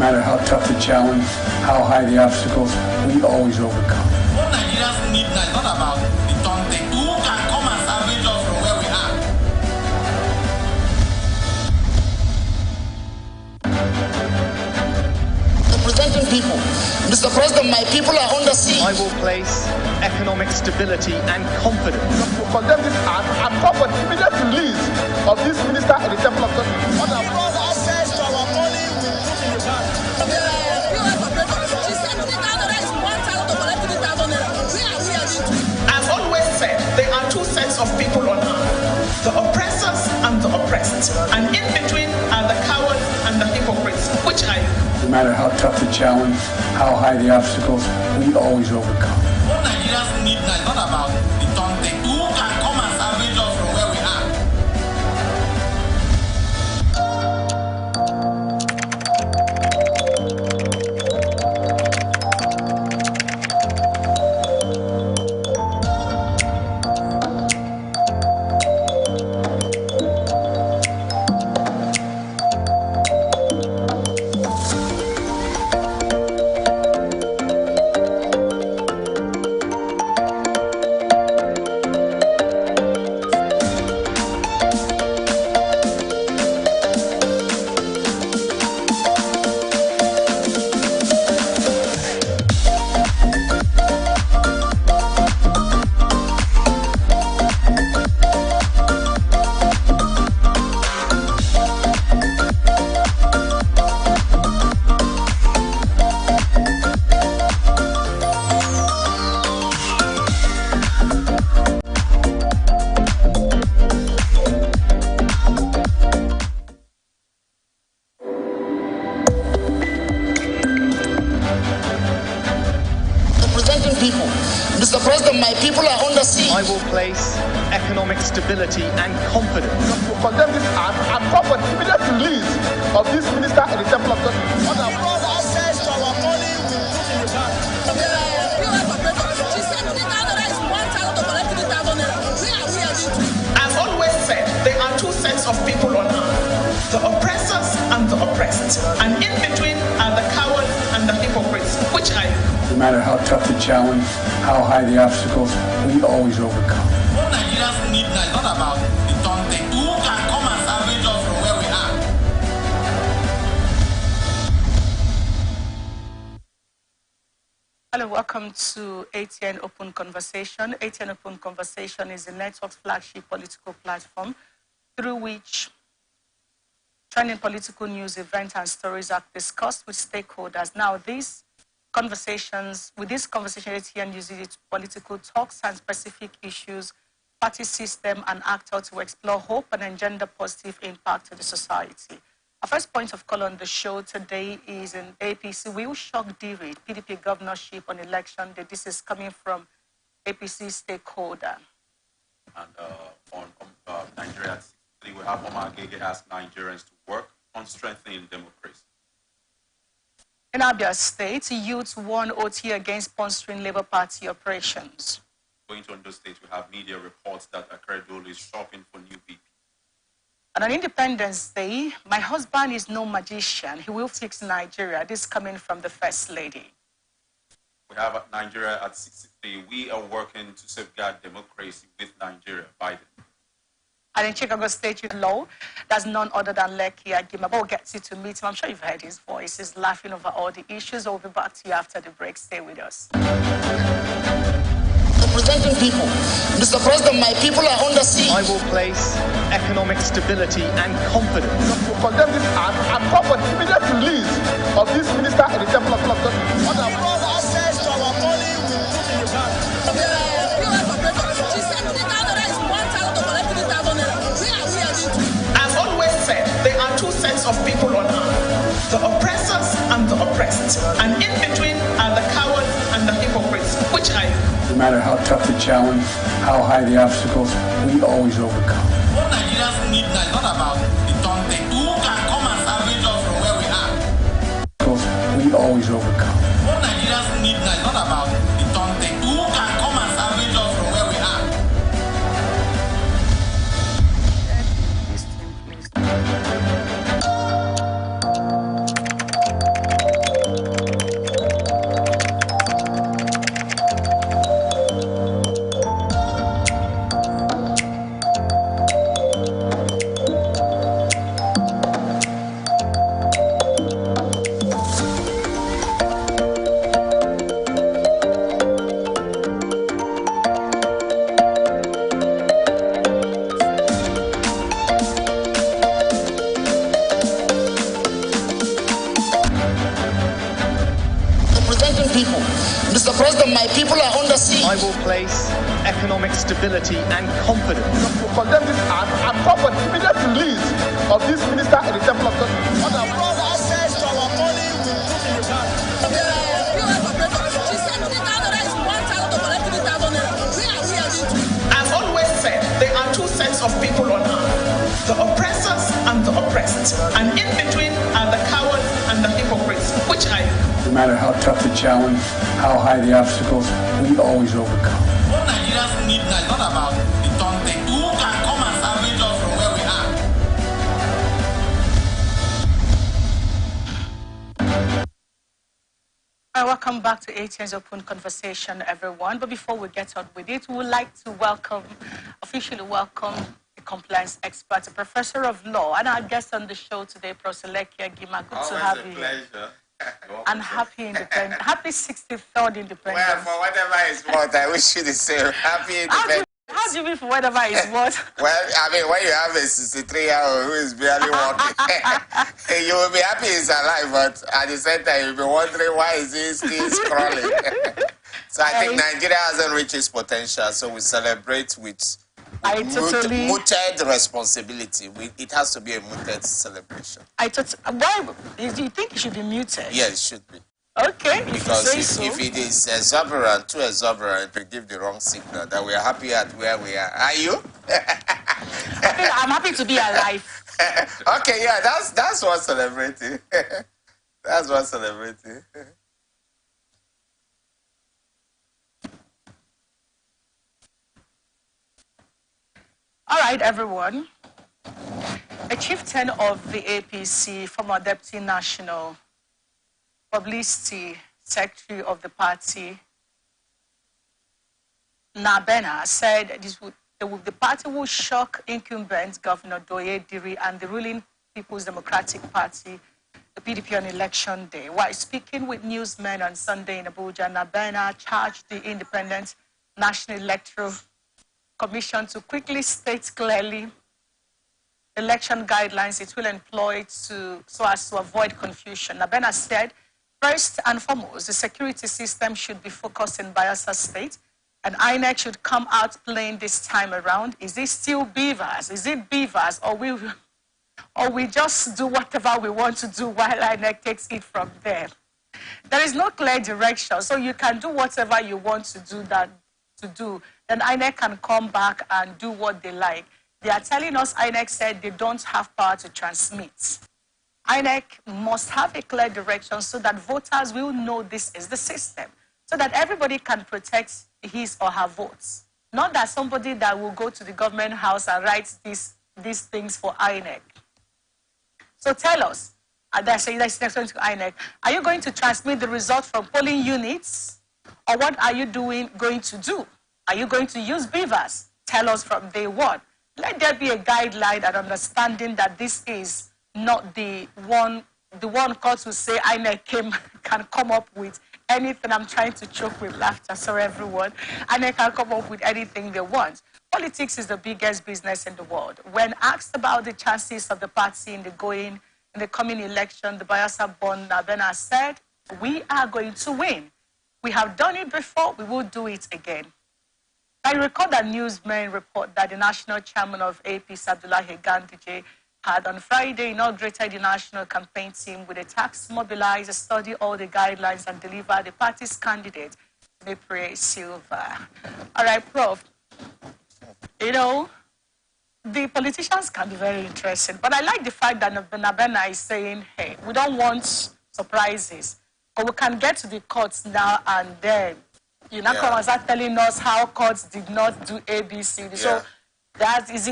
matter how tough the challenge, how high the obstacles, we always overcome. What Nigerians need now is not about the taunting. Who can come and salvage us from where we are? Representing people. Mr. President, my people are under siege. I will place economic stability and confidence. To condemn this act and call for the immediate release of this minister in the temple of God. What our brother access to our money will put in the bank. As always said, there are two sets of people on earth, the oppressors and the oppressed. And in between are the cowards and the hypocrites. Which are you? No matter how tough the challenge, how high the obstacles, we always overcome. What Nigerians need now is not about the taunting. Who can come and salvage us from where we are? Representing people. Mr. President, my people are under siege. I will place economic stability and confidence. To condemn this act and call for the immediate release of this minister in the temple of God. What our brother access to our money will put in the bank. As always said, there are two sets of people on earth, the oppressors and the oppressed. And in between are the cowards and the hypocrites. Which are you? No matter how tough the challenge, how high the obstacles, we always overcome. What Nigerians need now is not about the taunting. Who can come and salvage us from where we are? Hello, welcome to ATN Open Conversation. ATN Open Conversation is the network's flagship political platform through which trending political news, events, and stories are discussed with stakeholders. Now, with this conversation, ATN uses its political talks and specific issues, party system, and actor to explore hope and engender positive impact to the society. Our first point of call on the show today is in APC will shock defeat PDP governorship on election day. This is coming from APC stakeholder. And on Nigeria at 63, we have Omar Gege ask Nigerians to work on strengthening democracy. In Abia State, youths won OT against sponsoring Labour Party operations. Going to Ondo State, we have media reports that Akeredolu is shopping for new VP. And on Independence Day, my husband is no magician. He will fix Nigeria. This coming from the First Lady. We have Nigeria at 63. We are working to safeguard democracy with Nigeria, Biden. And in Chicago State Youth Law, that's none other than Lekki Agima. But we'll get you to meet him. I'm sure you've heard his voice. He's laughing over all the issues. We'll be back to you after the break. Stay with us. Representing people. Mr. President, my people are under siege. I will place economic stability and confidence. To condemn this act and call for the immediate release of this minister in the temple of God. What our brother access to our money will put in the bank. As always said, there are two sets of people on earth, the oppressors and the oppressed. And in between are the cowards and the hypocrites. Which are you? No matter how tough the challenge, how high the obstacles, we always overcome. What Nigerians need now is not about the taunting. Who can come and salvage us from where we are? We always overcome. What Nigerians need now is not about the taunting. Who can come and salvage us from where we are? My people are under siege. I will place economic stability and confidence. To condemn this act and call for the immediate release of this minister in the Temple of Justice. Because access to our money will put in the bank. I've always said there are two sets of people on earth, the oppressors and the oppressed. And in between are the cowards and the hypocrites, which are you. No matter how tough the challenge, how high the obstacles, we always overcome. What Nigerians need now is not about the taunting. Who can come and salvage us from where we are? Welcome back to ATN's Open Conversation, everyone. But before we get on with it, we would like to officially welcome the compliance expert, a professor of law, and our guest on the show today, Professor Lekia Gima. Good to have you. Pleasure. And happy 63rd Independence. Well, for whatever is what, I wish you the same. Happy Independence. How do you mean for whatever is what? Well, I mean, when you have a 63-year-old who is barely walking, you will be happy he's alive, but at the same time, you'll be wondering why is he still scrolling. So I think Nigeria hasn't reached its potential, so we celebrate with mooted responsibility. It has to be a mooted celebration. Why do you think it should be muted? Yeah, it should be. Okay, because if it is exuberant, too exuberant, it give the wrong signal that we are happy at where we are. Are you? I'm happy to be alive. Okay, yeah, that's what celebrating. That's what celebrating. All right, everyone. A chieftain of the APC, former Deputy National Publicity Secretary of the party, Nabena, said the party will shock incumbent Governor Doye Diri and the ruling People's Democratic Party, the PDP, on election day. While speaking with newsmen on Sunday in Abuja, Nabena charged the Independent National Electoral Commission to quickly state clearly election guidelines it will employ so as to avoid confusion. Nabena said, first and foremost, the security system should be focused in Bayelsa State, and INEC should come out playing this time around. Is it still beavers? Is it beavers, or we just do whatever we want to do while INEC takes it from there? There is no clear direction, so you can do whatever you want to do. Then INEC can come back and do what they like. They are telling us INEC said they don't have power to transmit. INEC must have a clear direction so that voters will know this is the system, so that everybody can protect his or her votes. Not that somebody that will go to the government house and write these things for INEC. So tell us, that's next to INEC, are you going to transmit the result from polling units, or what are you going to do? Are you going to use beavers? Tell us from day one. Let there be a guideline and understanding that this is not the one court to say INEC can come up with anything. I'm trying to choke with laughter, sorry everyone. INEC can come up with anything they want. Politics is the biggest business in the world. When asked about the chances of the party in the coming election, the Bayelsa-born Nabena said, we are going to win. We have done it before, we will do it again. I recall that newsmen report that the national chairman of APC, Abdullahi Ganduje, had on Friday inaugurated the national campaign team with a task mobilized to study all the guidelines and deliver the party's candidate, Mepre Silva. All right, Prof. You know, the politicians can be very interesting, but I like the fact that Nabena is saying, hey, we don't want surprises, but we can get to the courts now and then. You know, come and start telling us how courts did not do ABC. Yeah. So that is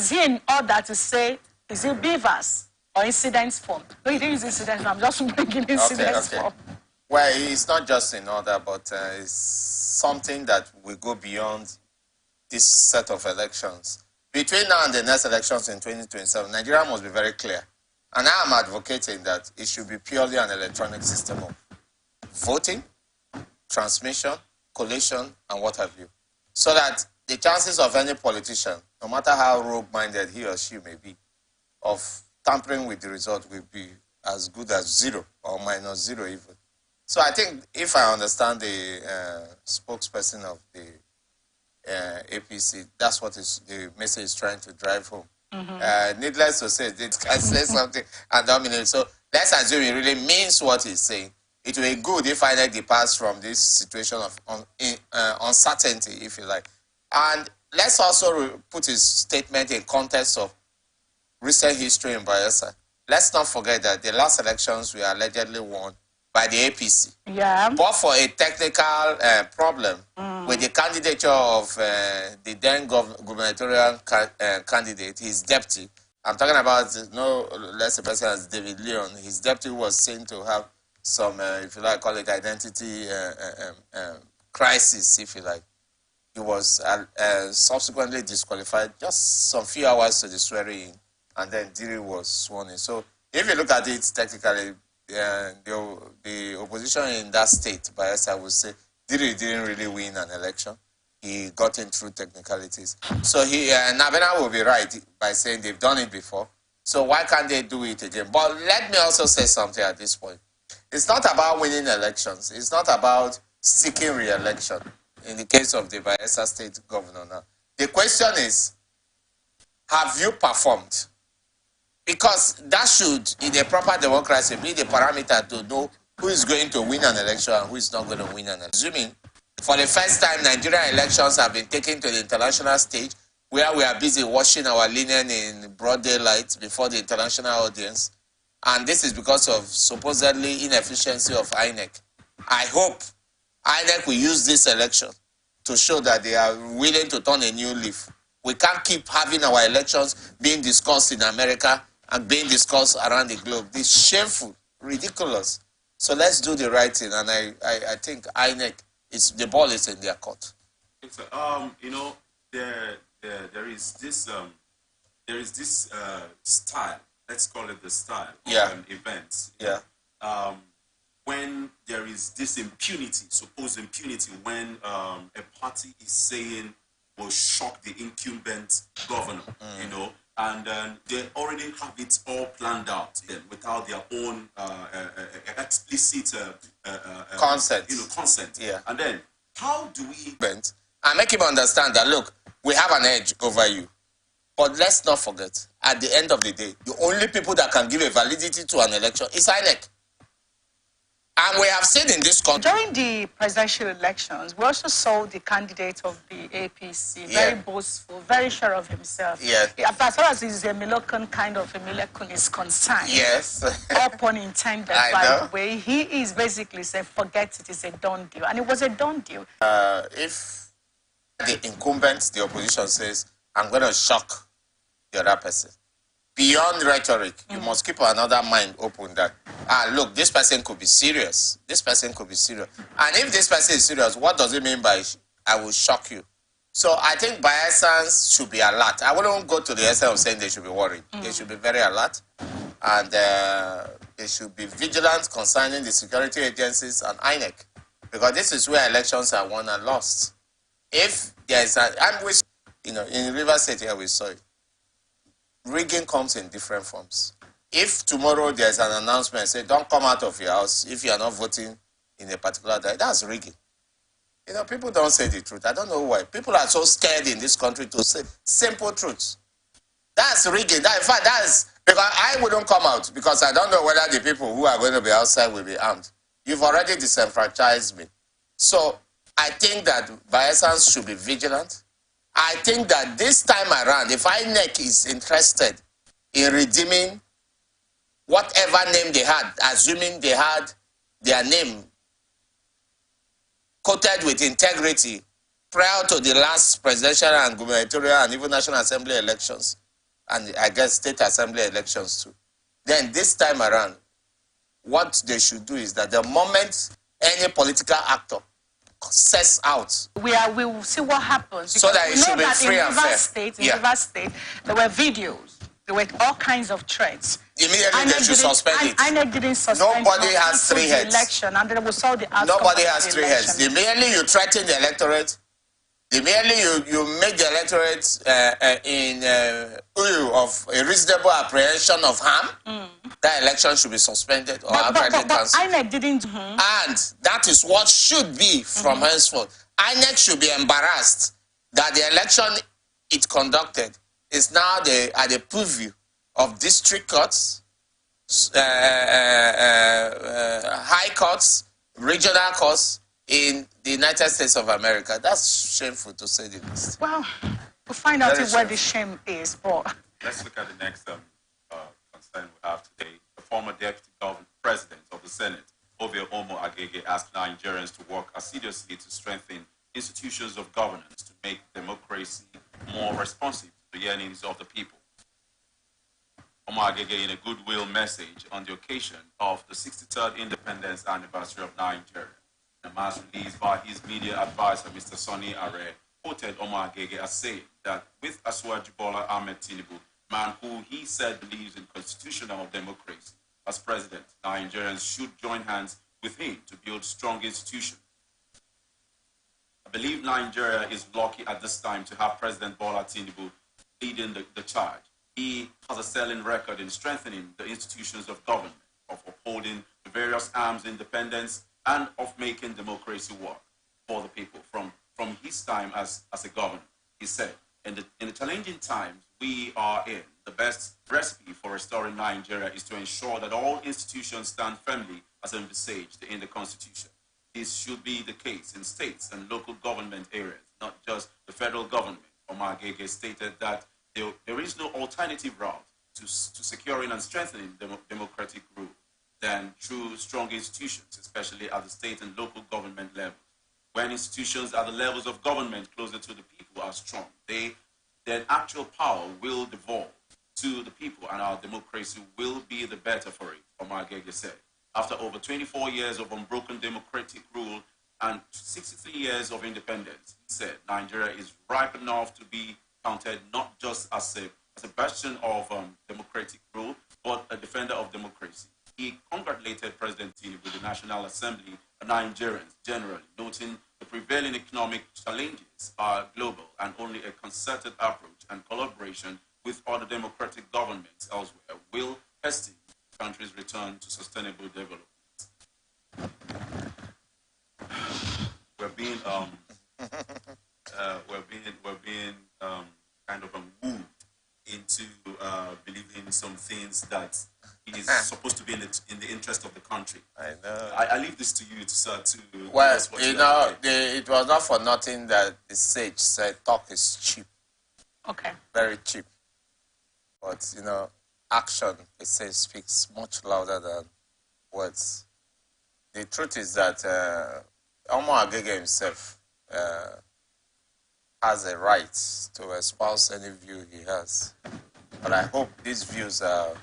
he in order to say, is it beavers or incidents form? No, he didn't use incidents form. I'm just bringing incidents form. Well, it's not just in order, but it's something that will go beyond this set of elections. Between now and the next elections in 2027, Nigeria must be very clear. And I am advocating that it should be purely an electronic system of voting, transmission, collation, and what have you. So that the chances of any politician, no matter how rogue-minded he or she may be, of tampering with the result will be as good as zero or minus zero even. So I think if I understand the spokesperson of the APC, that's what the message is trying to drive home. Needless to say, it can say something and dominate. So let's assume he really means what he's saying. It will be good if INEC departs from this situation of uncertainty, if you like. And let's also put his statement in context of recent history in Bayelsa. Let's not forget that the last elections were allegedly won by the APC. Yeah. But for a technical problem with the candidature of the then gubernatorial candidate, his deputy. I'm talking about no less a person as David Leon. His deputy was seen to have some, if you like, call it identity crisis, if you like. He was subsequently disqualified just some few hours to the swearing in, and then Diri was sworn in. So if you look at it technically, the opposition in that state, Bayelsa, would say Diri didn't really win an election. He got in through technicalities. So Nabena will be right by saying they've done it before. So why can't they do it again? But let me also say something at this point. It's not about winning elections. It's not about seeking re-election in the case of the Bayelsa state governor now. The question is, have you performed? Because that should, in a proper democracy, be the parameter to know who is going to win an election and who is not going to win an election. Assuming, for the first time, Nigerian elections have been taken to the international stage, where we are busy washing our linen in broad daylight before the international audience. And this is because of supposedly inefficiency of INEC. I hope INEC will use this election to show that they are willing to turn a new leaf. We can't keep having our elections being discussed in America and being discussed around the globe. This is shameful, ridiculous. So let's do the right thing. And I think INEC, the ball is in their court. You know, there is this style. Let's call it the style of events. Yeah. When there is this impunity, supposed impunity, when a party is saying will shock the incumbent governor, you know, and they already have it all planned out without their own explicit consent. You know, consent. Yeah. And then how do we and make him understand that, look, we have an edge over you. But let's not forget, at the end of the day, the only people that can give a validity to an election is INEC. And we have seen in this country. During the presidential elections, we also saw the candidate of the APC, very boastful, very sure of himself. Yes. As far as his Milokun kind of Milokun is concerned. Yes. All pun intended, by the way. He is basically saying, forget it, it's a done deal. And it was a done deal. If the incumbent, the opposition says, I'm going to shock the other person, beyond rhetoric, you must keep another mind open that, look, this person could be serious. This person could be serious. And if this person is serious, what does it mean by I will shock you? So I think Bayelsans should be alert. I wouldn't go to the extent of saying they should be worried. They should be very alert. And they should be vigilant concerning the security agencies and INEC. Because this is where elections are won and lost. If there is in Rivers State here we saw it. Rigging comes in different forms. If tomorrow there's an announcement, say, don't come out of your house if you are not voting in a particular day, that's rigging. You know, people don't say the truth. I don't know why. People are so scared in this country to say simple truths. That's rigging. In fact, that's because I wouldn't come out because I don't know whether the people who are going to be outside will be armed. You've already disenfranchised me. So I think that Bayelsans should be vigilant. I think that this time around, if INEC is interested in redeeming whatever name they had, assuming they had their name coated with integrity prior to the last presidential and gubernatorial and even National Assembly elections, and I guess state assembly elections too, then this time around, what they should do is that the moment any political actor sets out, we will see what happens. So that it should be free and fair. In Rivers State, there were videos. There were all kinds of threats. Immediately they should suspend it. INEC didn't suspend Nobody has three heads. Election, and then we saw the outcome. Nobody has three heads. Immediately you threaten the electorate, The merely you make the electorate in lieu of a reasonable apprehension of harm, that election should be suspended or outrightly cancelled. INEC didn't. And that is what should be from henceforth. INEC should be embarrassed that the election it conducted is now at the purview of district courts, high courts, regional courts in the United States of America. That's shameful, to say the least. Well, we'll find out where the shame is. But let's look at the next concern we have today. The former deputy president of the Senate, Ovie Omo Agege, asked Nigerians to work assiduously to strengthen institutions of governance to make democracy more responsive to the yearnings of the people. Omo Agege, in a goodwill message on the occasion of the 63rd independence anniversary of Nigeria, a mass release by his media advisor, Mr. Sonny Are, quoted Omo Agege as saying that with Asiwaju Bola Ahmed Tinubu, man who he said believes in constitutional democracy, as president, Nigerians should join hands with him to build strong institutions. I believe Nigeria is lucky at this time to have President Bola Tinubu leading the charge. He has a sterling record in strengthening the institutions of government, of upholding the various arms of independence, and of making democracy work for the people. From his time as a governor, he said, in the challenging times we are in, the best recipe for restoring Nigeria is to ensure that all institutions stand firmly as envisaged in the Constitution. This should be the case in states and local government areas, not just the federal government. Omo Agege stated that there is no alternative route to securing and strengthening democratic rule than through strong institutions, especially at the state and local government levels. When institutions at the levels of government closer to the people are strong, then actual power will devolve to the people and our democracy will be the better for it, Omo Agege said. After over 24 years of unbroken democratic rule and 63 years of independence, he said Nigeria is ripe enough to be counted not just as a bastion of democratic rule, but a defender of democracy. He congratulated President Tinubu, the National Assembly, and Nigerians generally, noting the prevailing economic challenges are global and only a concerted approach and collaboration with other democratic governments elsewhere will hasten the country's return to sustainable development. We're being kind of moved into believing some things that is supposed to be in the interest of the country. I know. I leave this to you to start to. Well, it was not for nothing that the sage said talk is cheap. Okay. Very cheap. But action, it says, speaks much louder than words. The truth is that Omo Agege himself has a right to espouse any view he has. But I hope these views are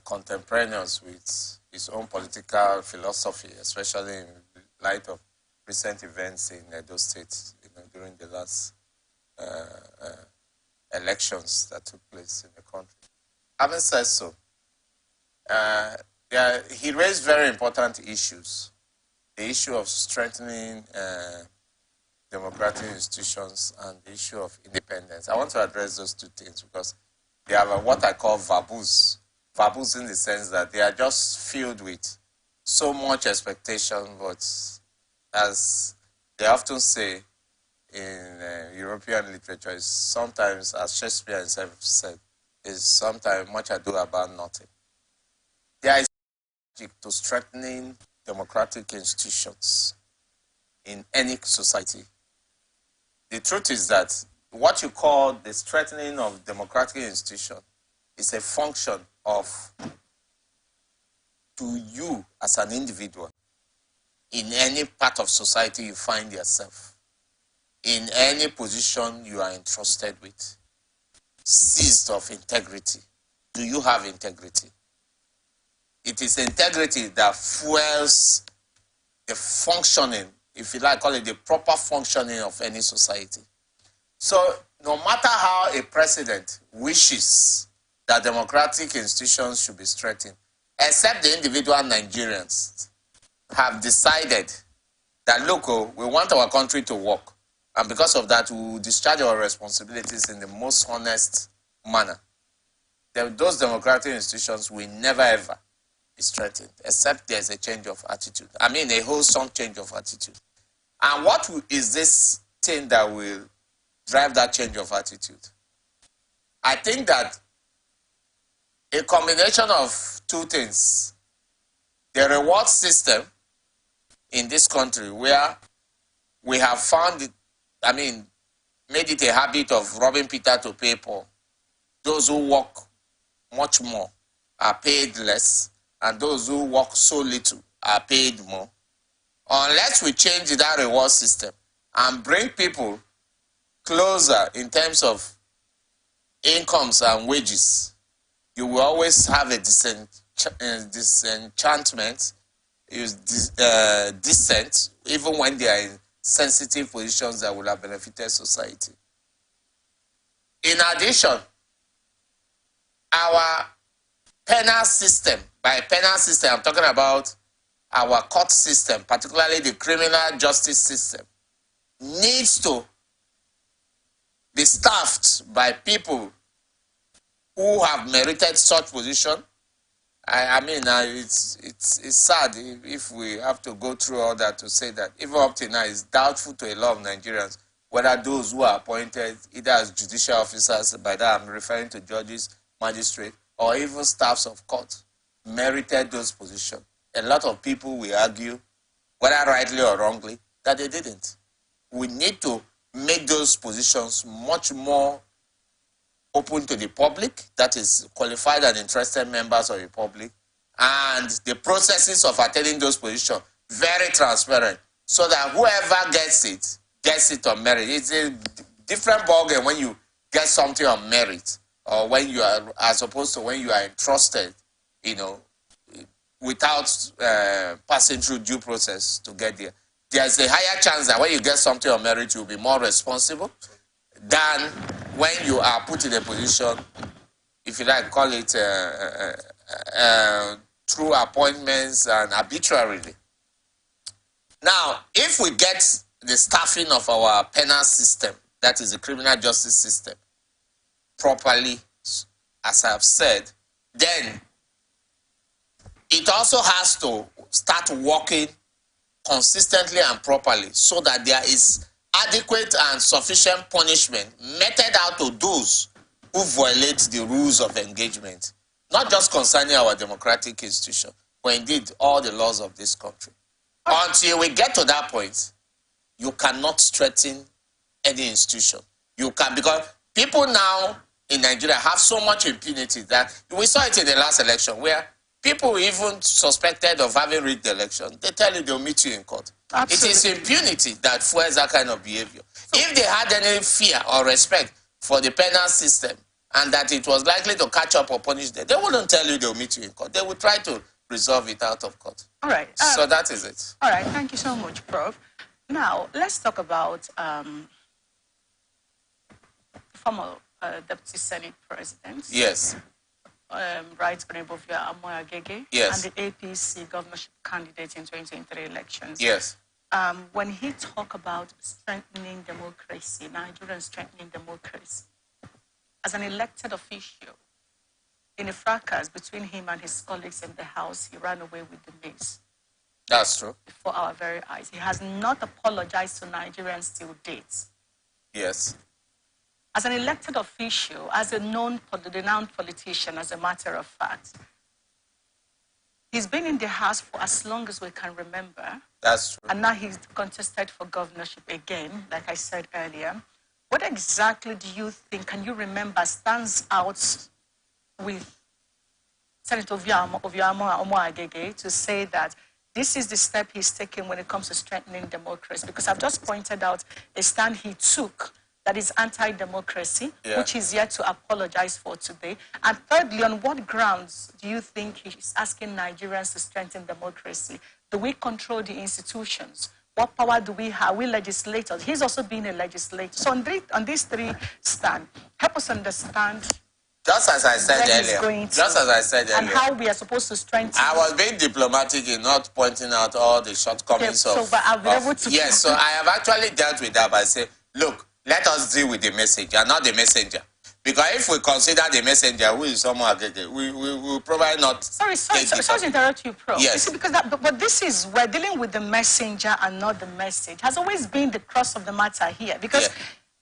contemporaneous with his own political philosophy, especially in light of recent events in Edo State during the last elections that took place in the country. Having said so, he raised very important issues. The issue of strengthening democratic institutions and the issue of independence. I want to address those two things because they have what I call vaboos. Vaboos in the sense that they are just filled with so much expectation, but as they often say in European literature, is sometimes, as Shakespeare himself said, is sometimes much ado about nothing. There is to strengthening democratic institutions in any society. The truth is that what you call the strengthening of democratic institutions is a function of to you as an individual in any part of society you find yourself, in any position you are entrusted with, seized of integrity. Do you have integrity? It is integrity that fuels the functioning, if you like, call it the proper functioning of any society. So no matter how a president wishes that democratic institutions should be strengthened, except the individual Nigerians have decided that, look, we want our country to work. And because of that, we will discharge our responsibilities in the most honest manner. Those democratic institutions will never ever be strengthened, except there's a change of attitude. I mean, a wholesome change of attitude. And what is this thing that will drive that change of attitude? I think that a combination of two things. The reward system in this country, where we have found it, made it a habit of robbing Peter to pay Paul. Those who work much more are paid less, and those who work so little are paid more. Unless we change that reward system and bring people closer in terms of incomes and wages, you will always have a disenchantment, dissent, even when they are in sensitive positions that will have benefited society. In addition, our penal system, by penal system, I'm talking about our court system, particularly the criminal justice system, needs to be staffed by people who have merited such position. It's sad if we have to go through all that to say that even up to now, it's doubtful to a lot of Nigerians whether those who are appointed either as judicial officers, by that I'm referring to judges, magistrates, or even staffs of court, merited those positions. A lot of people will argue, whether rightly or wrongly, that they didn't. We need to make those positions much more open to the public, that is qualified and interested members of the public, and the processes of attaining those positions very transparent, so that whoever gets it on merit. It's a different ballgame when you get something on merit, or when you are, as opposed to when you are entrusted, without passing through due process to get there. There's a higher chance that when you get something on merit, you'll be more responsible than when you are put in a position, if you like, call it through appointments and arbitrarily. Now, if we get the staffing of our penal system, that is the criminal justice system, properly, as I've said, then it also has to start working consistently and properly, so that there is adequate and sufficient punishment meted out to those who violate the rules of engagement, not just concerning our democratic institution, but indeed all the laws of this country. Until we get to that point, you cannot strengthen any institution. You can, because people now in Nigeria have so much impunity that we saw it in the last election, where people even suspected of having rigged the election, they tell you they'll meet you in court. Absolutely. It is impunity that fuels that kind of behavior. If they had any fear or respect for the penal system and that it was likely to catch up or punish them, they wouldn't tell you they'll meet you in court. They would try to resolve it out of court. All right. So that is it. All right. Thank you so much, Prof. Now, let's talk about former Deputy Senate President. Yes. Right Honorable Amoy Agege. Yes. And the APC governorship candidate in 2023 elections. Yes. When he talked about strengthening democracy, Nigerian strengthening democracy, as an elected official, in a fracas between him and his colleagues in the House, he ran away with the mace. That's true. Before our very eyes. He has not apologized to Nigerians till date. Yes. As an elected official, as a renowned politician, as a matter of fact, he's been in the House for as long as we can remember. That's true. And now he's contested for governorship again, like I said earlier. What exactly do you think, can you remember, stands out with Senator Oviamo Agege to say that this is the step he's taking when it comes to strengthening democracy? Because I've just pointed out a stand he took that is anti-democracy, which he's yet to apologize for today. And thirdly, on what grounds do you think he's asking Nigerians to strengthen democracy? Do we control the institutions? What power do we have? We legislators. He's also been a legislator. So on these three stands, help us understand. Just as I said earlier. And how we are supposed to strengthen. I was being diplomatic in not pointing out all the shortcomings so I have actually dealt with that by saying, look, let us deal with the messenger, not the messenger. Because if we consider the messenger, who is someone, we will probably not. Sorry to interrupt you, Prof. Yes. You see, because but this is, we're dealing with the messenger and not the message. Has always been the crux of the matter here. Because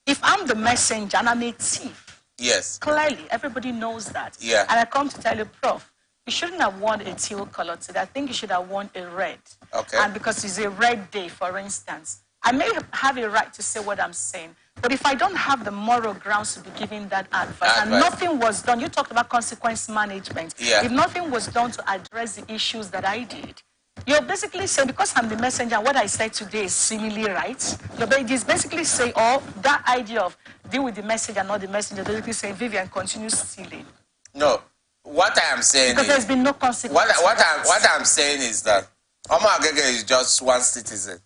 if I'm the messenger and I'm a thief, yes, clearly everybody knows that. Yeah. And I come to tell you, Prof, you shouldn't have worn a teal color today. I think you should have worn a red. Okay. And because it's a red day, for instance, I may have a right to say what I'm saying. But if I don't have the moral grounds to be giving that advice, and nothing was done, you talked about consequence management. Yeah. If nothing was done to address the issues that I did, you're basically saying, because I'm the messenger, what I said today is seemingly right. You're basically saying, that idea of deal with the messenger, not the messenger, basically saying, Vivian, continue stealing. No, what I am saying because there's been no consequence. What I'm saying is that Omo Agege is just one citizen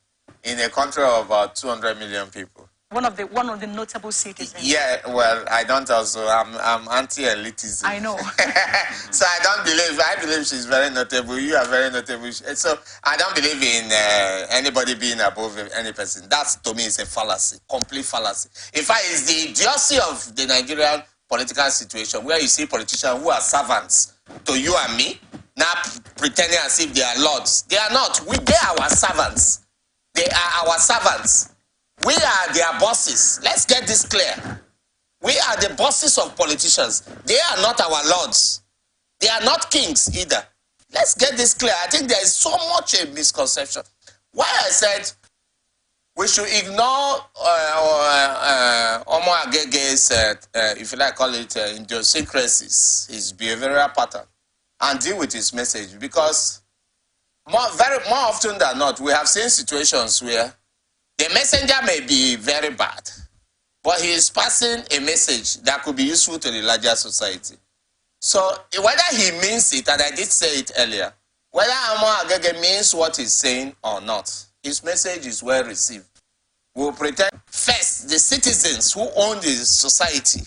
in a country of about 200 million people. One of the notable citizens. Yeah, well, I don't also. I'm anti-elitism. I know. So I believe she's very notable. You are very notable. So I don't believe in anybody being above any person. That, to me, is a fallacy, complete fallacy. In fact, it's the idiocy of the Nigerian political situation where you see politicians who are servants to you and me, now pretending as if they are lords. They are not. They are our servants. They are our servants. We are their bosses. Let's get this clear. We are the bosses of politicians. They are not our lords. They are not kings either. Let's get this clear. I think there is so much a misconception. Why I said we should ignore Omo Agege's, if you like call it, idiosyncrasies, his behavioral pattern, and deal with his message. Because more often than not, we have seen situations where the messenger may be very bad, but he is passing a message that could be useful to the larger society. So whether he means it, and I did say it earlier, whether Omo Agege means what he's saying or not, his message is well received. We'll pretend first the citizens who own the society,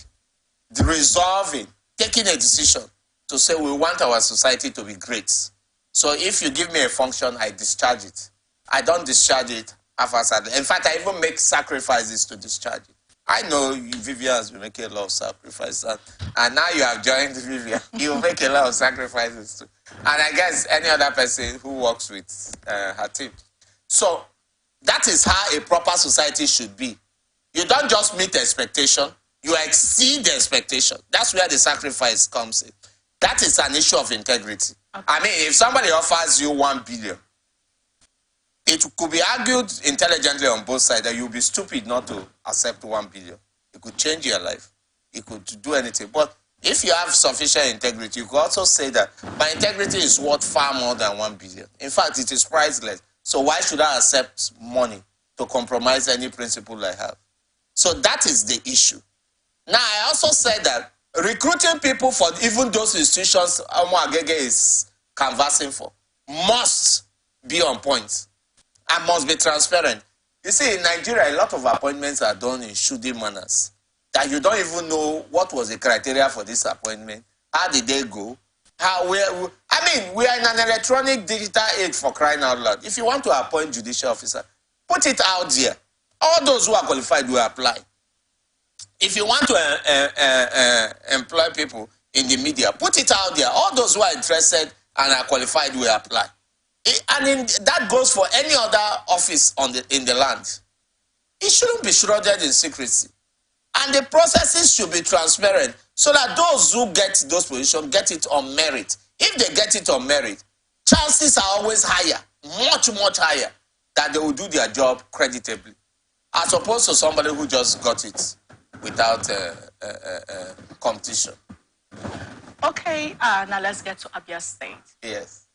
resolving, taking a decision to say we want our society to be great. So if you give me a function, I discharge it. I don't discharge it. In fact, I even make sacrifices to discharge it. I know Vivian has been making a lot of sacrifices, and now you have joined Vivian. You will make a lot of sacrifices too. And I guess any other person who works with her team. So that is how a proper society should be. You don't just meet expectation, you exceed the expectation. That's where the sacrifice comes in. That is an issue of integrity. Okay. I mean, if somebody offers you 1 billion, it could be argued intelligently on both sides that you'll be stupid not to accept 1 billion. It could change your life. It could do anything. But if you have sufficient integrity, you could also say that my integrity is worth far more than 1 billion. In fact, it is priceless. So why should I accept money to compromise any principle I have? So that is the issue. Now, I also said that recruiting people for even those institutions Omo Agege is canvassing for must be on point. And must be transparent. You see, in Nigeria, a lot of appointments are done in shooting manners. That you don't even know what was the criteria for this appointment. How did they go? We are in an electronic digital age, for crying out loud. If you want to appoint judicial officer, put it out there. All those who are qualified will apply. If you want to employ people in the media, put it out there. All those who are interested and are qualified will apply. That goes for any other office in the land. It shouldn't be shrouded in secrecy. And the processes should be transparent so that those who get those positions get it on merit. If they get it on merit, chances are always higher, much, much higher, that they will do their job creditably, as opposed to somebody who just got it without competition. Okay, now let's get to Abia State. Yes.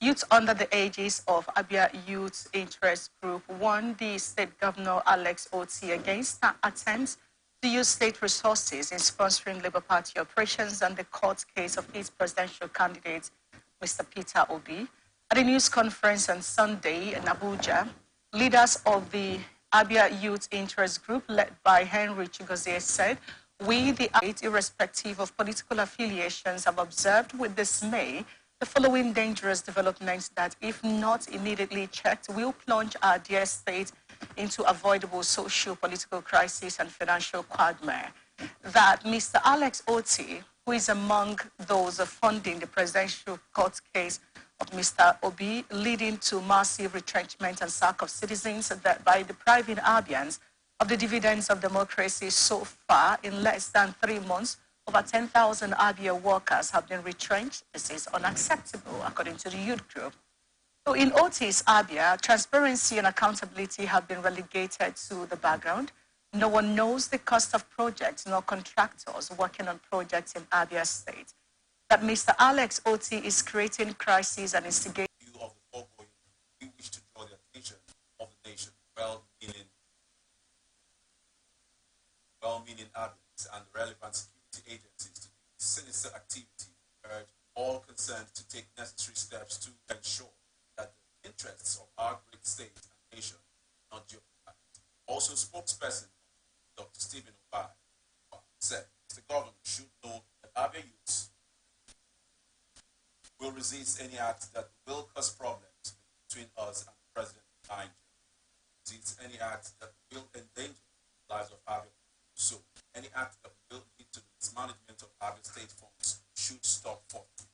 Youth under the aegis of Abia Youth Interest Group warned the state governor Alex Oti against attempts to use state resources in sponsoring Labour Party operations and the court case of its presidential candidate, Mr. Peter Obi. At a news conference on Sunday in Abuja, leaders of the Abia Youth Interest Group, led by Henry Chigozie, said, "We, the eight, irrespective of political affiliations, have observed with dismay the following dangerous developments that, if not immediately checked, will plunge our dear state into avoidable socio-political crisis and financial quagmire. That Mr. Alex Oti, who is among those funding the presidential court case of Mr. Obi, leading to massive retrenchment and sack of citizens that by depriving Abians of the dividends of democracy so far in less than 3 months, over 10,000 Abia workers have been retrenched. This is unacceptable, according to the youth group. So in Otis Abia, transparency and accountability have been relegated to the background. No one knows the cost of projects, nor contractors working on projects in Abia State. That Mr. Alex Oti is creating crises and instigating. Of the foregoing, we wish to draw the attention of the nation, well-meaning adults and relevant security agencies to sinister activity. Urge all concerned to take necessary steps to ensure that the interests of our great state and nation are not jeopardized. Also, spokesperson Dr. Stephen Obai said the government should know that Abia youths will resist any act that will cause problems between us and the President of Nigeria. Resist any act that will endanger the lives of Abia. So, any act that will lead to the mismanagement of Abia state funds should stop forthwith.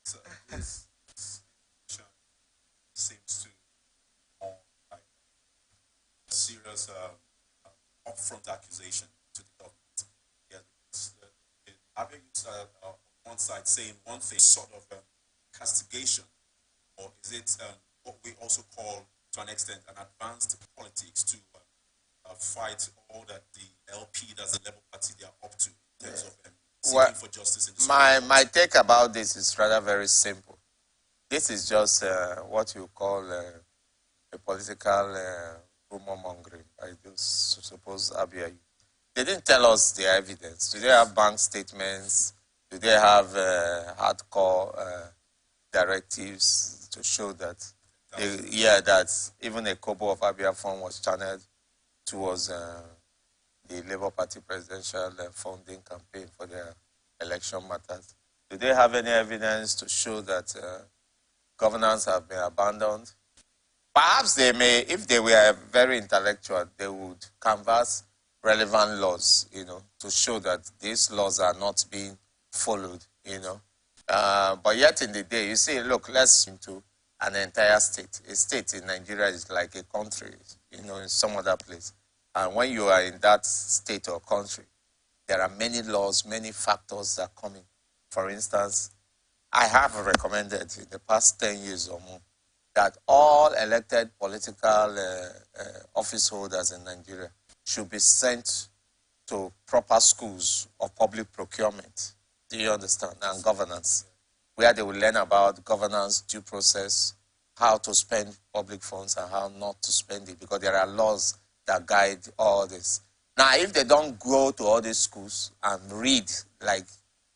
So, this seems to more like a serious upfront accusation to the government. Yeah, the Abia youths are on one side saying one thing, sort of castigation, or is it what we also call, to an extent, an advanced politics to fight all that the LP, that's the Labour Party, they are up to in terms of seeking for justice in the my take about this is rather very simple. This is just what you call a political rumor mongering. I just suppose Abia. They didn't tell us their evidence. Do they have bank statements? Do they have hardcore directives to show that, that even a kobo of Abia fund was channeled towards the Labour Party presidential funding campaign for their election matters? Do they have any evidence to show that governance have been abandoned? Perhaps they may, if they were very intellectual, they would canvass relevant laws, to show that these laws are not being followed, But yet in the day, you see, look, let's into an entire state. A state in Nigeria is like a country, in some other place. And when you are in that state or country, there are many laws, many factors that come in. For instance, I have recommended in the past 10 years or more that all elected political office holders in Nigeria should be sent to proper schools of public procurement. Do you understand? And governance, where they will learn about governance, due process, how to spend public funds and how not to spend it, because there are laws that guide all this. Now, if they don't go to all these schools and read, like,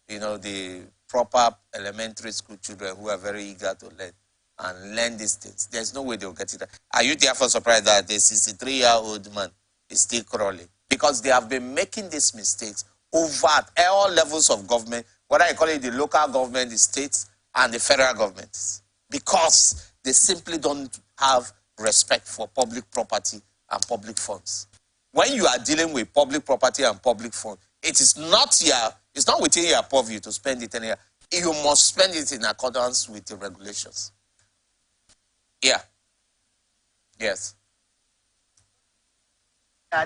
the proper elementary school children who are very eager to learn and learn these things, there's no way they'll get it. Are you therefore surprised that the 63-year-old man is still crawling? Because they have been making these mistakes over at all levels of government, whether I call it the local government, the states, and the federal governments, because they simply don't have respect for public property and public funds. When you are dealing with public property and public funds, it's not within your purview to spend it anywhere. You must spend it in accordance with the regulations. Yeah. Yes.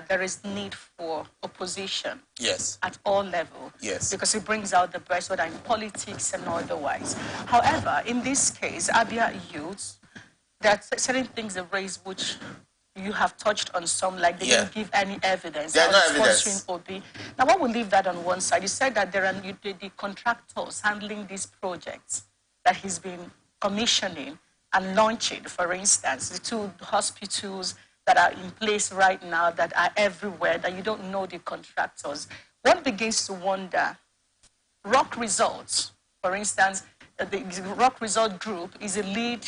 There is need for opposition. Yes. At all levels. Yes. Because it brings out the best, whether in politics and otherwise. However, in this case, Abia youths, there are certain things they raise which you have touched on some, like they didn't give any evidence. There are no evidence. Obi. Now, why will leave that on one side? You said that there are the contractors handling these projects that he's been commissioning and launching, for instance, the 2 hospitals that are in place right now that are everywhere, that you don't know the contractors. One begins to wonder, Rock Results, for instance, the Rock Result Group is a lead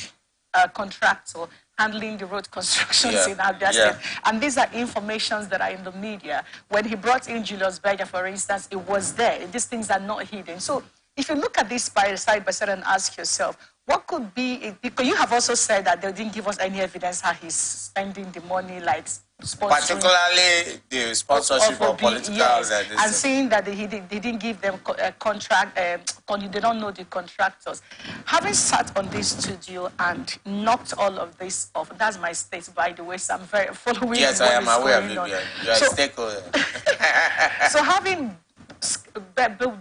contractor handling the road constructions in Abia State. And these are informations that are in the media. When he brought in Julius Berger, for instance, it was there. These things are not hidden. So if you look at this side by side and ask yourself, what could be it? Because you have also said that they didn't give us any evidence how he's spending the money, like particularly the sponsorship of political organizations. And saying that he didn't give them a contract, they don't know the contractors. Having sat on this studio and knocked all of this off, that's my state, by the way, so I'm very following. Yes, I am aware of it. You're a stakeholder. So having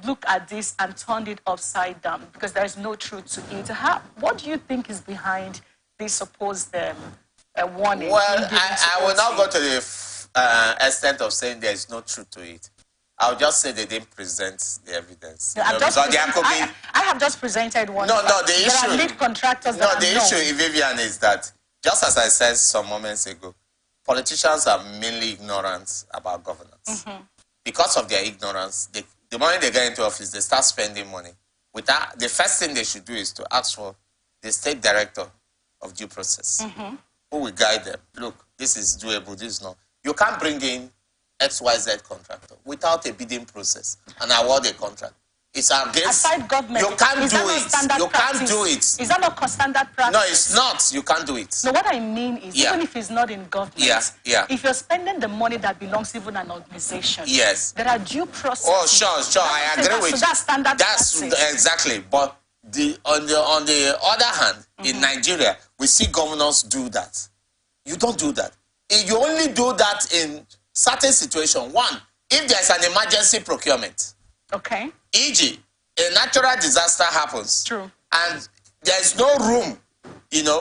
looked at this and turned it upside down, because there is no truth to it, what do you think is behind this supposed warning? Well, I will not go to the extent of saying there is no truth to it. I'll just say they didn't present the evidence. No, I have just presented one. No, the issue. There are lead contractors. No, the issue, Vivian, is that just as I said some moments ago, politicians are mainly ignorant about governance. Because of their ignorance, the money they get into office, they start spending money. Without, the first thing they should do is to ask for the state director of due process, who will guide them. Look, this is doable, this is not. You can't bring in XYZ contractor without a bidding process and award a contract. It's against... Aside government, you can't do it. You can't do it. Is that not standard practice? No, it's not. You can't do it. No, what I mean is, even if it's not in government, if you're spending the money that belongs even an organization, there are due processes. Oh, sure. I agree with you. So that's standard practice. Exactly. But on the other hand, in Nigeria, we see governors do that. You don't do that. You only do that in certain situations. One, if there's an emergency procurement. Okay. E.g., a natural disaster happens. True. And there's no room,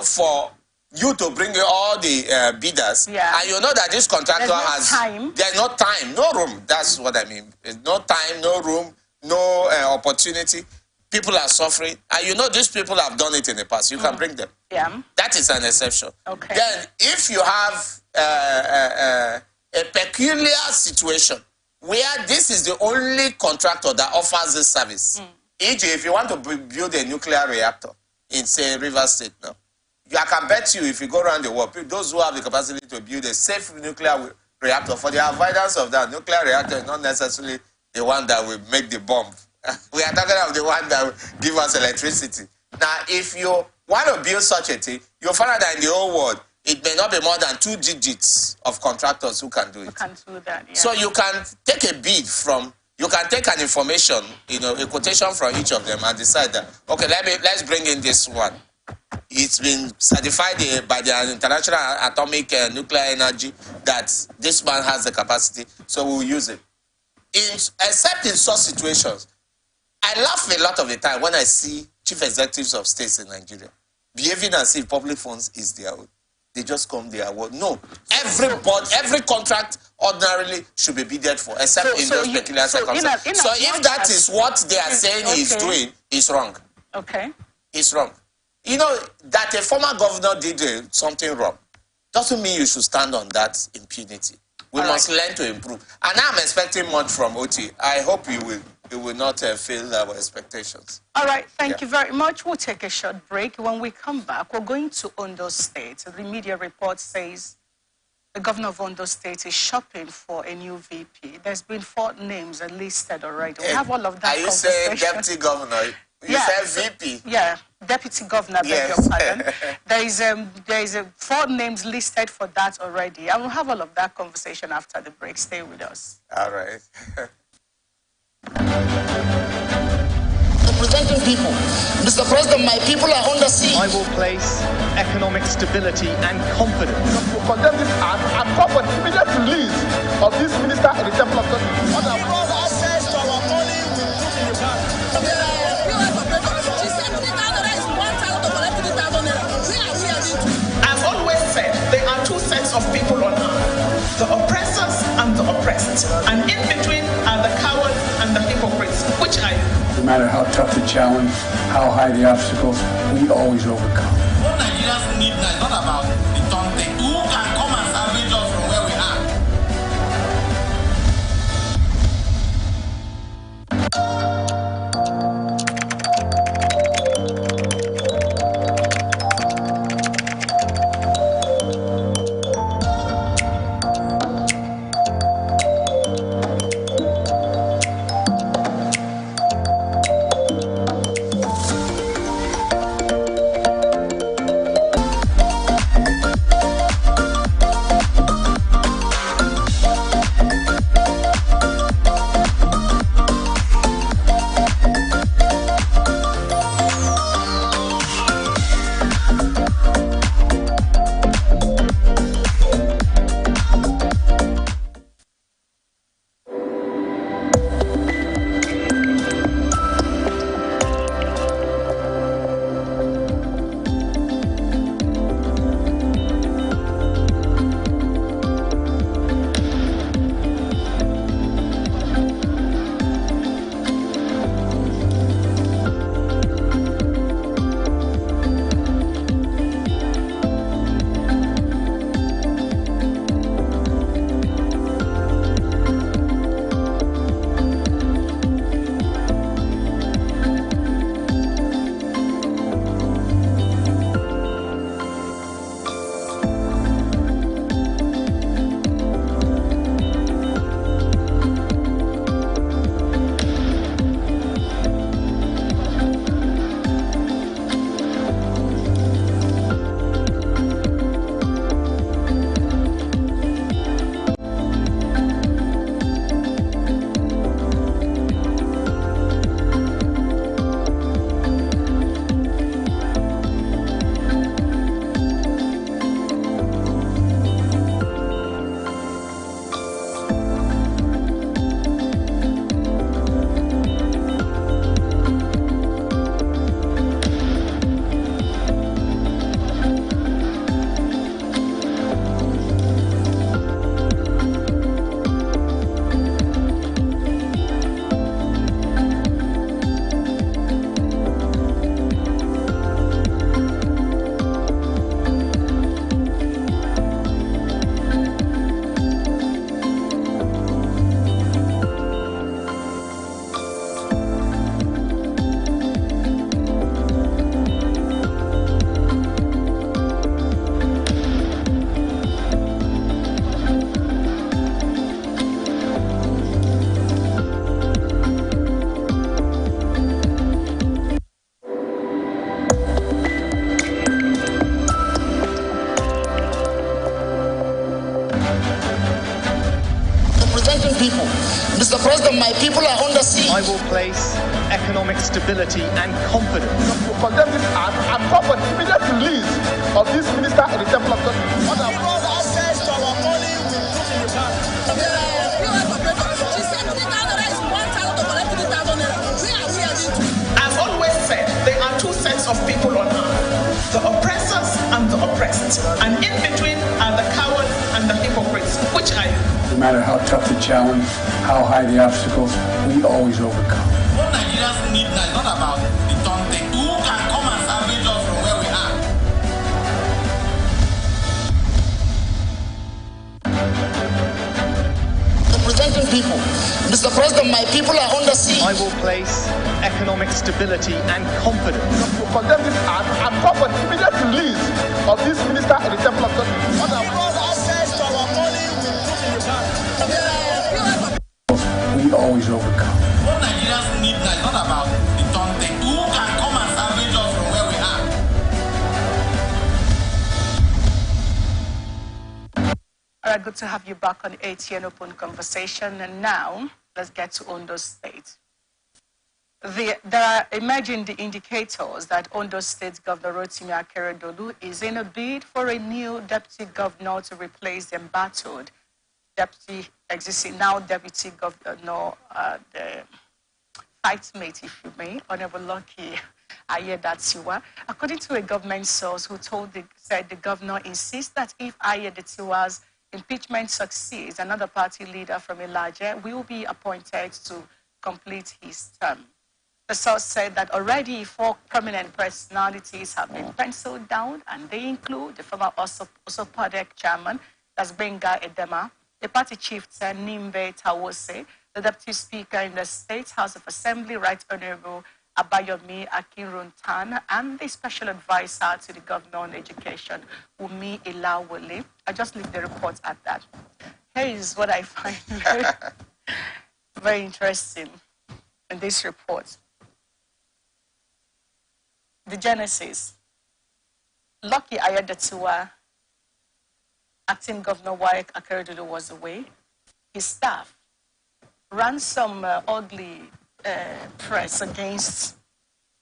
for you to bring all the bidders. Yeah. And you know that this contractor there's no time, no room. That's what I mean. No time, no room, no opportunity. People are suffering. And you know these people have done it in the past. You can bring them. Yeah. That is an exception. Okay. Then if you have a peculiar situation where this is the only contractor that offers this service, e.g., if you want to build a nuclear reactor in, say, Rivers State now, I can bet you if you go around the world, those who have the capacity to build a safe nuclear reactor, for the avoidance of that, nuclear reactor is not necessarily the one that will make the bomb. We are talking about the one that will give us electricity. Now, if you want to build such a thing, you'll find out that in the whole world, it may not be more than 2 digits of contractors who can do it. Who can do that, yeah. So you can take a bid you can take an information, a quotation from each of them and decide that, okay, let's bring in this one. It's been certified by the International Atomic Nuclear Energy that this man has the capacity, so we'll use it. Except in such situations, I laugh a lot of the time when I see chief executives of states in Nigeria behaving as if public funds is their own. They just come there. No, every contract ordinarily should be bidded for, except in those peculiar circumstances. So if that is what they are saying he's doing, it's wrong. Okay. It's wrong. You know, that a former governor did something wrong doesn't mean you should stand on that impunity. We must learn to improve. And I'm expecting much from OT. I hope you will not fail our expectations. All right, thank you very much. We'll take a short break. When we come back, we're going to Ondo State. The media report says the governor of Ondo State is shopping for a new VP. There's been 4 names listed already. We have all of that. Are you saying deputy governor? You said VP? Yeah, deputy governor, beg your pardon. There is 4 names listed for that already. I will have all of that conversation after the break. Stay with us. All right. Representing people. Mr. President, my people are under siege. I will place economic stability and confidence. To condemn this act and call for the immediate release of this minister in the Temple of God. Access to our money we put in the bank. I've always said there are 2 sets of people on earth, the oppressors and the oppressed. And in between are the cowards and the hypocrites, which are you? No matter how tough the challenge, how high the obstacles, we always overcome. What Nigerians need now is not about the taunting. Who can come and salvage us from where we are? Mr. President, my people are under siege. I will place economic stability and confidence. To condemn this act and call for the immediate release of this minister in the Temple of Justice. Give us access to our money we put in the bank. She said 3,000 is 1,000 to collect 3,000 naira. Where are we heading to? I've always said there are two sets of people on earth, the oppressors and the oppressed. And in between are the cowards and the hypocrites, which are you? No matter how tough the challenge, how high the obstacles, we always overcome. What Nigerians need now is not about the taunting. Who can come and salvage us from where we are? Representing people. Mr. President, my people are under siege. I will place economic stability and confidence. To condemn this act and call for the immediate release of this minister in the Temple of Justice. Give us access to our money we put in the bank. We always overcome. What Nigerians need now is not about the taunting. Who can come and salvage us from where we are? All right, good to have you back on ATN Open Conversation. And now, let's get to Ondo State. There are emerging indicators that Ondo State Governor Rotimi Akeredolu is in a bid for a new deputy governor to replace the embattled deputy governor, the fight mate, if you may, Honorable Lucky Ayedatiwa. According to a government source who said the governor insists that if Ayedatiwa's impeachment succeeds, another party leader from Ilaje will be appointed to complete his term. The source said that already 4 prominent personalities have been penciled down, and they include the former Osopadek chairman, that's Benga Edema, the party chieftain Nimbe Tawose, the deputy speaker in the State House of Assembly, Right Honorable Abayomi Akinruntan, and the special advisor to the governor on education, Umi Ilawole. I just leave the report at that. Here is what I find very interesting in this report. The genesis. Lucky Ayedatiwa, acting governor while Akeredolu was away, his staff ran some ugly press against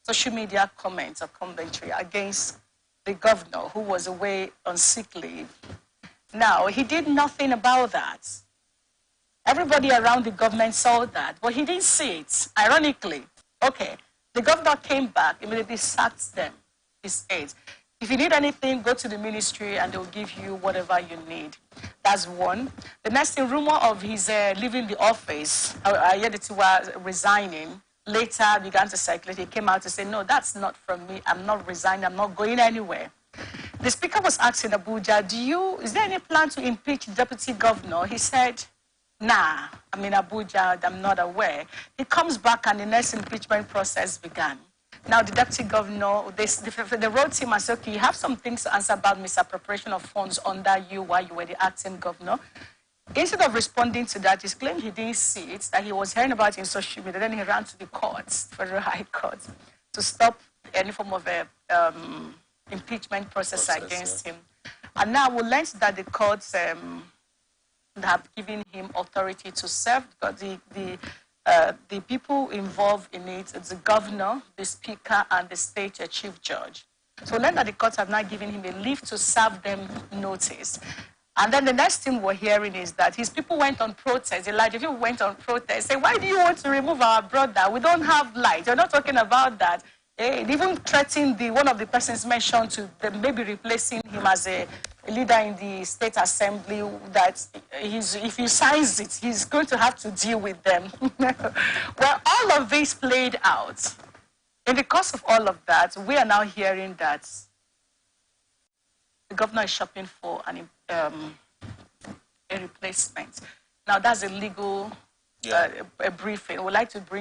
social media comments or commentary against the governor who was away on sick leave. Now, he did nothing about that. Everybody around the government saw that, but he didn't see it, ironically. Okay, the governor came back, immediately sacked them, his aides. If you need anything, go to the ministry and they'll give you whatever you need. That's one. The next thing, rumor of his leaving the office, Ayedatiwa resigning, later began to circulate. He came out to say, no, that's not from me. I'm not resigning. I'm not going anywhere. The speaker was asked in Abuja, is there any plan to impeach the deputy governor? He said, nah, I'm in Abuja. I'm not aware. He comes back and the next impeachment process began. Now, the deputy governor, they wrote him and said, okay, you have some things to answer about misappropriation of funds under you while you were the acting governor. Instead of responding to that, he claimed he didn't see it, that he was hearing about it in social media. Then he ran to the courts, Federal High Court, to stop any form of impeachment process against him. And now we learned that the courts have given him authority to serve, because the people involved in it, it's the governor, the speaker, and the state chief judge. So then that the courts have now given him a leave to serve them notice. And then the next thing we're hearing is that his people went on protest. Elijah people went on protest. Say, why do you want to remove our brother? We don't have light. You're not talking about that. It even threatened one of the persons mentioned to maybe replacing him as a leader in the state assembly, that if he signs it, he's going to have to deal with them. Well, all of this played out. In the course of all of that, we are now hearing that the governor is shopping for a replacement. Now, that's a legal a briefing. We'd like to bring